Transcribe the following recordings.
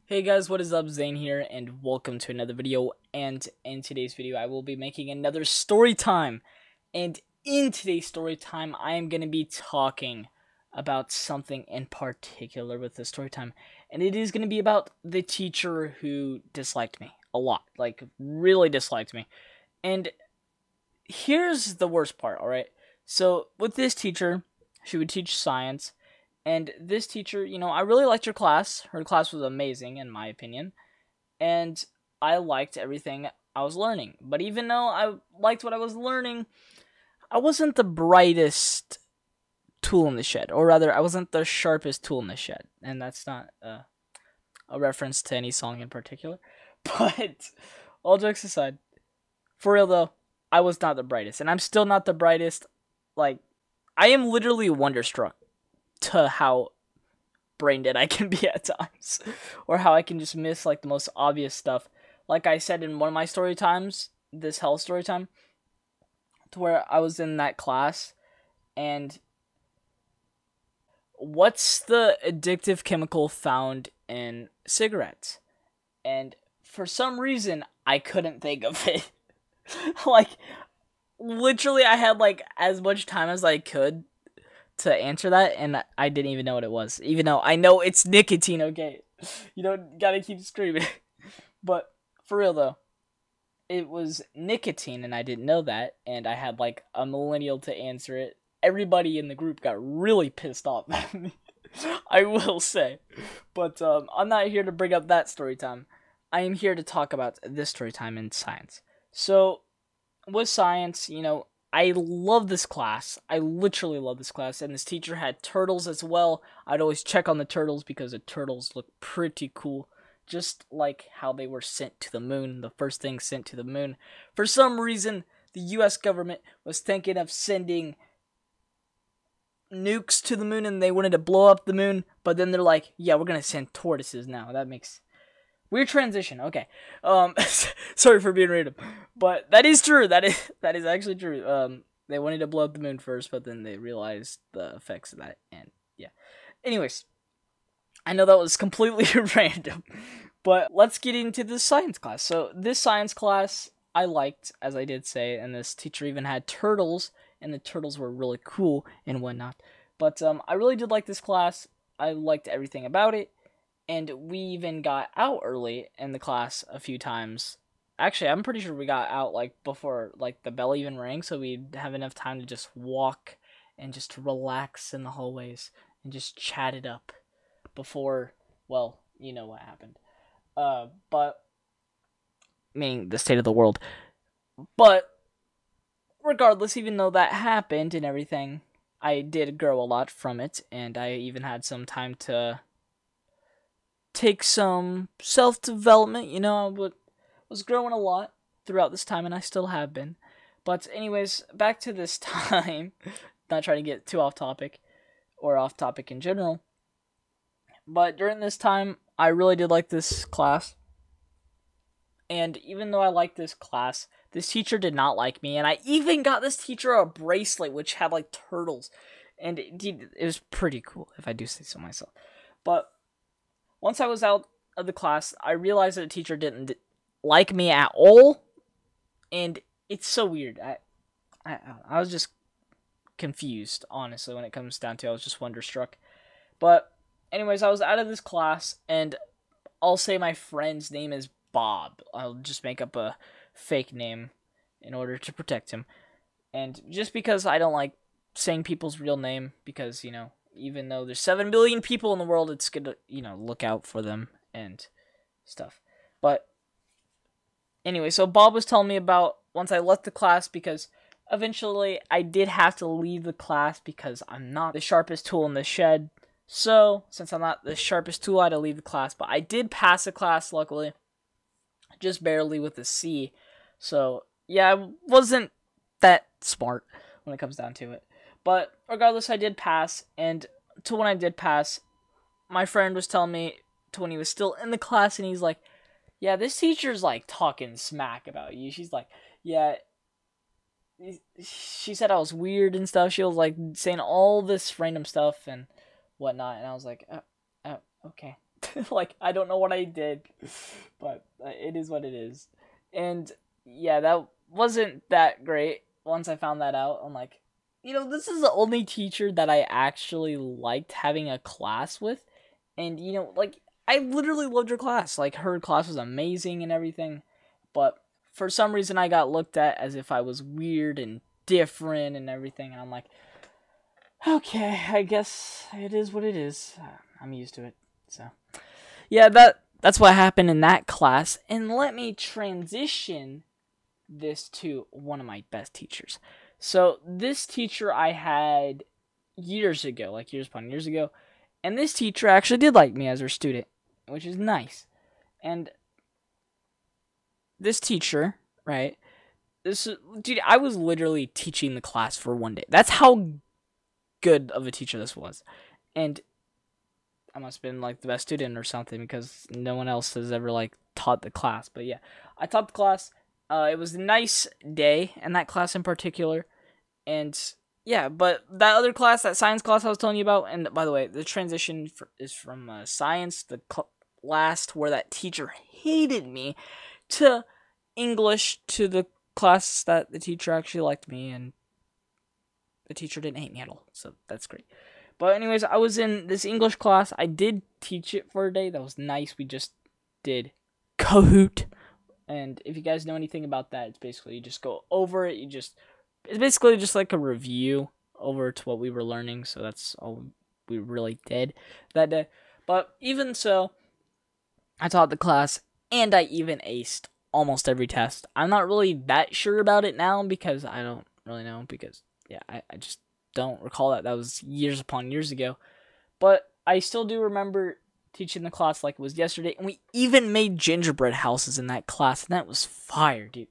Hey guys, what is up? Zane here, and welcome to another video. And in today's video, I will be making another story time. And in today's story time, I am going to be talking about something in particular with the story time. And it is going to be about the teacher who disliked me a lot, like really disliked me. And here's the worst part, alright? So with this teacher, she would teach science. And this teacher, I really liked her class. Her class was amazing, in my opinion. And I liked everything I was learning. But even though I liked what I was learning, I wasn't the brightest tool in the shed. Or rather, I wasn't the sharpest tool in the shed. And that's not a reference to any song in particular. But, all jokes aside, for real though, I was not the brightest. And I'm still not the brightest. Like, I am literally wonderstruck to how brain dead I can be at times, or how I can just miss like the most obvious stuff. Like I said in one of my story times, this hell story time, to where I was in that class, and what's the addictive chemical found in cigarettes? And for some reason, I couldn't think of it. Like, literally, I had like as much time as I could to answer that, and I didn't even know what it was, even though I know it's nicotine. Okay, you don't gotta keep screaming. But for real though, it was nicotine, and I didn't know that, and I had like a millennial to answer it. Everybody in the group got really pissed off at me, I will say. But I'm not here to bring up that story time. I am here to talk about this story time in science. So with science, I love this class. I literally love this class. And this teacher had turtles as well. I'd always check on the turtles because the turtles look pretty cool. Just like how they were sent to the moon. The first thing sent to the moon. For some reason, the US government was thinking of sending nukes to the moon and they wanted to blow up the moon. But then they're like, yeah, we're going to send tortoises now. That makes weird transition. Okay. Sorry for being random, but that is true. That is actually true. They wanted to blow up the moon first, but then they realized the effects of that, and yeah. Anyways, I know that was completely random, but let's get into this science class. So this science class I liked, as I did say, and this teacher even had turtles, and the turtles were really cool and whatnot. But I really did like this class. I liked everything about it. And we even got out early in the class a few times. Actually, I'm pretty sure we got out like before like the bell even rang, so we'd have enough time to just walk and just relax in the hallways and just chat it up before, well, you know what happened. But meaning the state of the world. But regardless, even though that happened and everything, I did grow a lot from it, and I even had some time to take some self-development. I was growing a lot throughout this time, and I still have been. But anyways, back to this time. Not trying to get too off topic, or off topic in general. But during this time, I really did like this class. And even though I liked this class, this teacher did not like me. And I even got this teacher a bracelet, which had like turtles. And it was pretty cool, if I do say so myself. But once I was out of the class, I realized that the teacher didn't like me at all, and it's so weird. I was just confused, honestly, when it comes down to it. I was just wonderstruck. But anyways, I was out of this class, and I'll say my friend's name is Bob. I'll just make up a fake name in order to protect him. And just because I don't like saying people's real name, because, even though there's 7 billion people in the world, it's good to, look out for them and stuff. But anyway, so Bob was telling me about once I left the class, because eventually I did have to leave the class because I'm not the sharpest tool in the shed. So, since I'm not the sharpest tool, I had to leave the class. But I did pass the class, luckily. Just barely with a C. So, yeah, I wasn't that smart when it comes down to it. But regardless, I did pass, and to when I did pass, my friend was telling me to when he was still in the class, and he's like, yeah, this teacher's like talking smack about you. She's like, yeah, she said I was weird and stuff. She was like saying all this random stuff and whatnot, and I was like, oh, okay. Like, I don't know what I did, but it is what it is. And yeah, that wasn't that great. Once I found that out, I'm like, this is the only teacher that I actually liked having a class with. And, like, I literally loved her class. Like, her class was amazing and everything. But for some reason, I got looked at as if I was weird and different and everything. And I'm like, okay, I guess it is what it is. I'm used to it. So, yeah, that's what happened in that class. And let me transition this to one of my best teachers. So, this teacher I had years ago, like years upon years ago. And this teacher actually did like me as her student, which is nice. And this teacher, right? Dude, I was literally teaching the class for one day. That's how good of a teacher this was. And I must have been like the best student or something because no one else has ever like taught the class. But yeah, I taught the class. It was a nice day in that class in particular. And yeah, but that other class, that science class I was telling you about, and by the way, the transition is from science, the last where that teacher hated me, to English, to the class that the teacher actually liked me, and the teacher didn't hate me at all, so that's great. But anyways, I was in this English class. I did teach it for a day. That was nice. We just did Kahoot, and if you guys know anything about that, it's basically you just go over it. It's basically just like a review over to what we were learning, so that's all we really did that day. But even so, I taught the class, and I even aced almost every test. I'm not really that sure about it now because I don't really know because, yeah, I just don't recall that. That was years upon years ago. But I still do remember teaching the class like it was yesterday, and we even made gingerbread houses in that class, and that was fire, dude.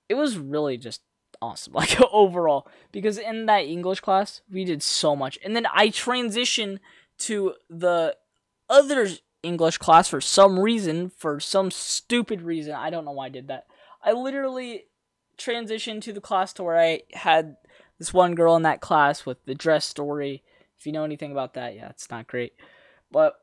It was really just awesome, like, overall, because in that English class, we did so much. And then I transitioned to the other English class for some reason, for some stupid reason. I don't know why I did that. I literally transitioned to the class to where I had this one girl in that class with the dress story. If you know anything about that, yeah, it's not great. But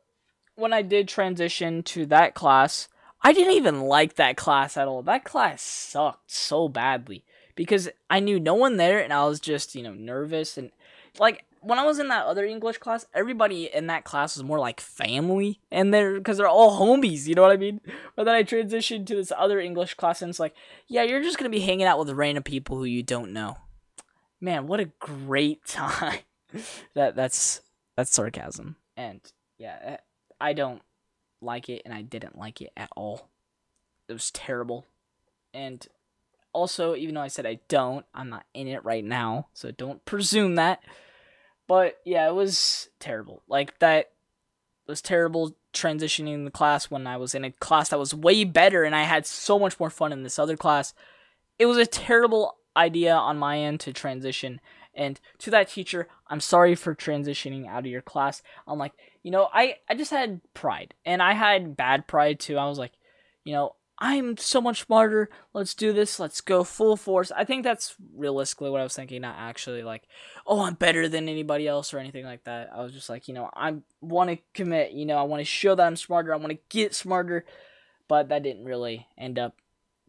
when I did transition to that class, I didn't even like that class at all. That class sucked so badly because I knew no one there and I was just, nervous. And like when I was in that other English class, everybody in that class was more like family and because they're all homies, you know what I mean? But then I transitioned to this other English class and it's like, yeah, you're just going to be hanging out with random people who you don't know. Man, what a great time. That's sarcasm. And yeah, I don't like it and I didn't like it at all. It was terrible. And also, even though I said I'm not in it right now, so don't presume that. But yeah, it was terrible. Like, that was terrible transitioning the class when I was in a class that was way better and I had so much more fun in this other class. It was a terrible idea on my end to transition. And to that teacher, I'm sorry for transitioning out of your class. I'm like, I just had pride. And I had bad pride too. I was like, I'm so much smarter. Let's do this. Let's go full force. I think that's realistically what I was thinking. Not actually like, oh, I'm better than anybody else or anything like that. I was just like, I want to commit. I want to show that I'm smarter. I want to get smarter. But that didn't really end up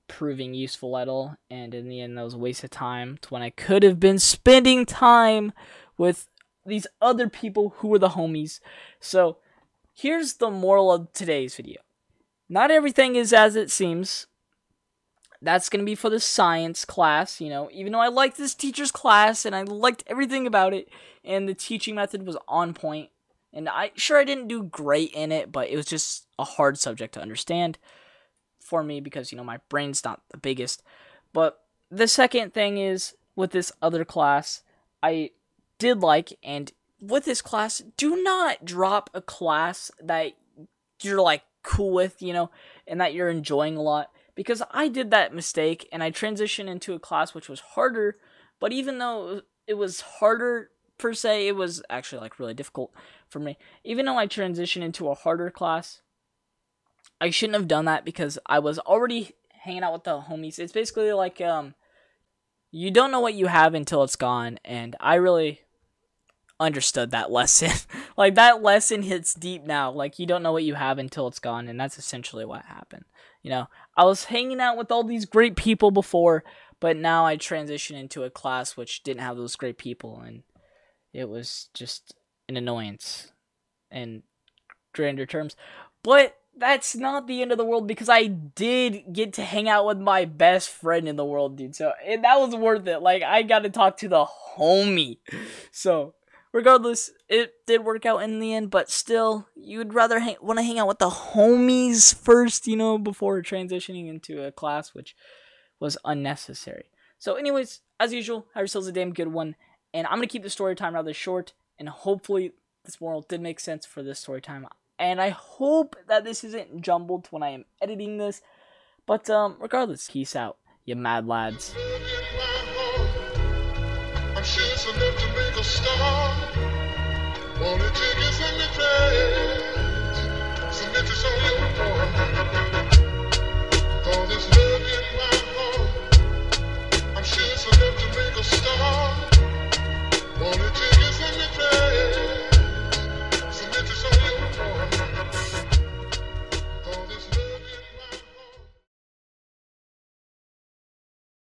proving useful at all. And in the end, that was a waste of time to when I could have been spending time with these other people who were the homies. So here's the moral of today's video. Not everything is as it seems. That's going to be for the science class, even though I liked this teacher's class and I liked everything about it and the teaching method was on point. And I didn't do great in it, but it was just a hard subject to understand for me because, my brain's not the biggest. But the second thing is with this other class, I did like, and with this class, do not drop a class that you're like cool with, and that you're enjoying a lot, because I did that mistake and I transitioned into a class which was harder, but even though it was harder per se, it was actually like really difficult for me. Even though I transitioned into a harder class, I shouldn't have done that because I was already hanging out with the homies. It's basically like you don't know what you have until it's gone, and I really understood that lesson. Like, that lesson hits deep now. Like, you don't know what you have until it's gone, and that's essentially what happened. You know, I was hanging out with all these great people before, but now I transitioned into a class which didn't have those great people, and it was just an annoyance in grander terms. But that's not the end of the world, because I did get to hang out with my best friend in the world, dude. So that was worth it. Like, I got to talk to the homie. So regardless, it did work out in the end, but still, you'd rather want to hang out with the homies first, you know, before transitioning into a class, which was unnecessary. So anyways, as usual, have yourselves a damn good one, and I'm going to keep the story time rather short, and hopefully this moral did make sense for this story time. And I hope that this isn't jumbled when I am editing this. But regardless, peace out, you mad lads. I'm serious enough to make a start. Wanna take it from the place. Submit to show you.